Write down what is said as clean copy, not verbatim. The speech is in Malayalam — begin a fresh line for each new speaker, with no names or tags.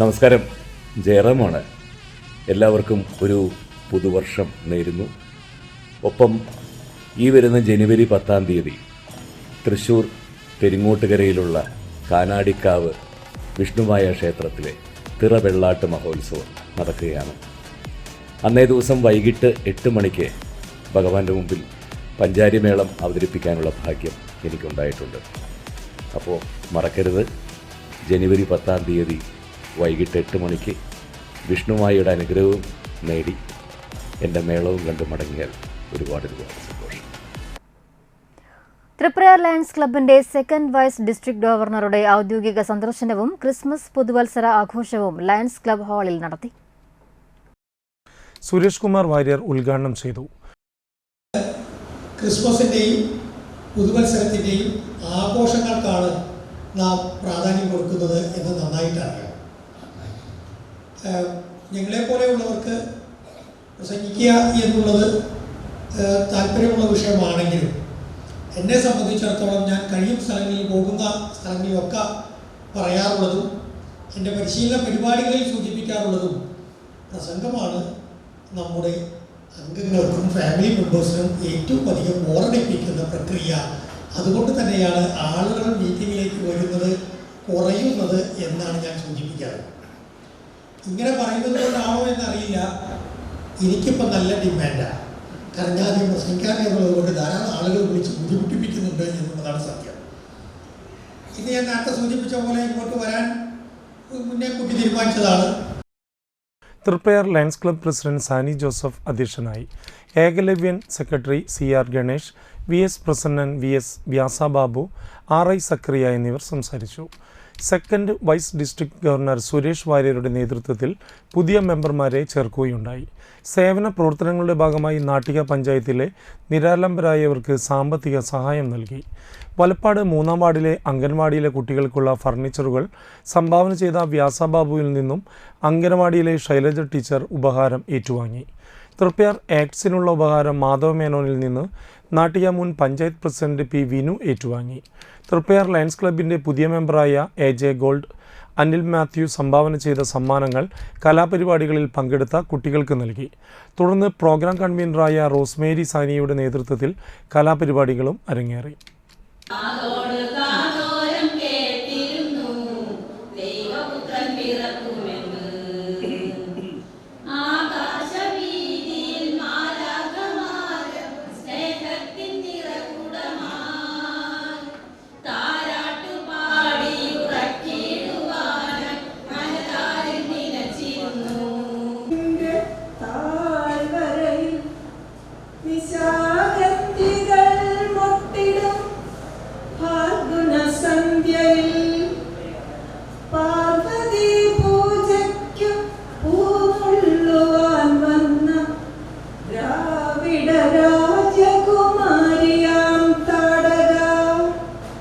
നമസ്കാരം, ജയറാമാണ്. എല്ലാവർക്കും ഒരു പുതുവർഷം നേരുന്നു. ഒപ്പം ഈ വരുന്ന ജനുവരി 10-ാം തീയതി തൃശ്ശൂർ പെരിങ്ങോട്ടുകരയിലുള്ള കാനാടിക്കാവ് വിഷ്ണുമായ ക്ഷേത്രത്തിലെ തിറവെള്ളാട്ട് മഹോത്സവം നടക്കുകയാണ്. അന്നേ ദിവസം വൈകിട്ട് 8 മണിക്ക് ഭഗവാന്റെ മുമ്പിൽ പഞ്ചാരിമേളം അവതരിപ്പിക്കാനുള്ള ഭാഗ്യം എനിക്കുണ്ടായിട്ടുണ്ട്. അപ്പോൾ മറക്കരുത്, ജനുവരി 10-ാം തീയതി വൈകിട്ട് 8 മണിക്ക് വിഷ്ണുമായിയുടെ അനുഗ്രഹവും നേടി എൻ്റെ മേളവും കണ്ട് മടങ്ങിയാൽ ഒരുപാട് സന്തോഷം.
ത്രിപുര ലയൺസ് ക്ലബിന്റെ സെക്കൻഡ് വൈസ് ഡിസ്ട്രിക്ട് ഗവർണറുടെ ഔദ്യോഗിക സന്ദർശനവും ക്രിസ്മസ് പുതുവത്സര ആഘോഷവും ലയൺസ് ക്ലബ് ഹാളിൽ നടത്തി.
സുരേഷ് കുമാർ വാര്യർ ഉദ്ഘാടനം ചെയ്തു.
ക്രിസ്മസിൻ്റെയും പുതുവത്സരത്തിൻ്റെയും ആഘോഷങ്ങൾക്കാണ് നാം പ്രാധാന്യം കൊടുക്കുന്നത് എന്ന് നന്നായിട്ട് അറിയാം. ഞങ്ങളെപ്പോലെയുള്ളവർക്ക് പ്രസംഗിക്കുക എന്നുള്ളത് താല്പര്യമുള്ള വിഷയമാണെങ്കിലും എന്നെ സംബന്ധിച്ചിടത്തോളം ഞാൻ കഴിയും സ്ഥലങ്ങളിൽ പോകുന്ന സ്ഥലങ്ങളിലൊക്കെ പറയാറുള്ളതും എൻ്റെ പരിശീലന പരിപാടികളിൽ സൂചിപ്പിക്കാറുള്ളതും പ്രസംഗമാണ് നമ്മുടെ അംഗങ്ങൾക്കും ഫാമിലി മെമ്പേഴ്സിനും ഏറ്റവും അധികം ബോറടിപ്പിക്കുന്ന പ്രക്രിയ. അതുകൊണ്ട് തന്നെയാണ് ആളുകൾ മീറ്റിങ്ങിലേക്ക് വരുന്നത് കുറയുന്നത് എന്നാണ് ഞാൻ സൂചിപ്പിക്കാറ്. ഇങ്ങനെ പറയുന്നത് കൊണ്ടാണോ എന്നറിയില്ല, എനിക്കിപ്പോൾ നല്ല ഡിമാൻഡാണ്. കാരണം ഞാൻ പ്രസംഗിക്കാൻ എന്നുള്ളത് കൊണ്ട് ധാരാളം ആളുകൾ വിളിച്ച് ബുദ്ധിമുട്ടിപ്പിക്കുന്നുണ്ട് എന്നുള്ളതാണ് സത്യം. ഇത് ഞാൻ നേരത്തെ സൂചിപ്പിച്ച പോലെ ഇങ്ങോട്ട് വരാൻ മുന്നേ കൂട്ടി തീരുമാനിച്ചതാണ്.
Triprayar Lions Club president Sani Joseph അധ്യക്ഷനായി. Ekalavyan secretary CR Ganesh, VS Prasannan, VS Vyasababu, RI Sakariya എന്നിവർ സംസാരിച്ചു. Second vice district governor Suresh വാര്യരുടെ നേതൃത്വത്തിൽ പുതിയ മെമ്പർമാരെ ചേർക്കുകയുണ്ടായി. സേവന പ്രവർത്തനങ്ങളുടെ ഭാഗമായി നാട്ടിക പഞ്ചായത്തിലെ നിരാലംബരായവർക്ക് സാമ്പത്തിക സഹായം നൽകി. വലപ്പാട് 3-ാം വാർഡിലെ അംഗൻവാടിയിലെ കുട്ടികൾക്കുള്ള ഫർണിച്ചറുകൾ സംഭാവന ചെയ്ത വ്യാസബാബുവിൽ നിന്നും അംഗൻവാടിയിലെ ശൈലജ ടീച്ചർ ഉപഹാരം ഏറ്റുവാങ്ങി. തൃപ്രയാർ ആക്ട്സിനുള്ള ഉപഹാരം മാധവ മേനോനിൽ നിന്ന് നാട്ടിക മുൻ പഞ്ചായത്ത് പ്രസിഡന്റ് P. വിനു ഏറ്റുവാങ്ങി. തൃപ്രയാർ ലയൺസ് ക്ലബിൻ്റെ പുതിയ മെമ്പറായ AJ ഗോൾഡ്, അനിൽ മാത്യു സംഭാവന ചെയ്ത സമ്മാനങ്ങൾ കലാപരിപാടികളിൽ പങ്കെടുത്ത കുട്ടികൾക്ക് നൽകി. തുടർന്ന് പ്രോഗ്രാം കൺവീനറായ റോസ്മേരി സാനിയുടെ നേതൃത്വത്തിൽ കലാപരിപാടികളും അരങ്ങേറി.
ും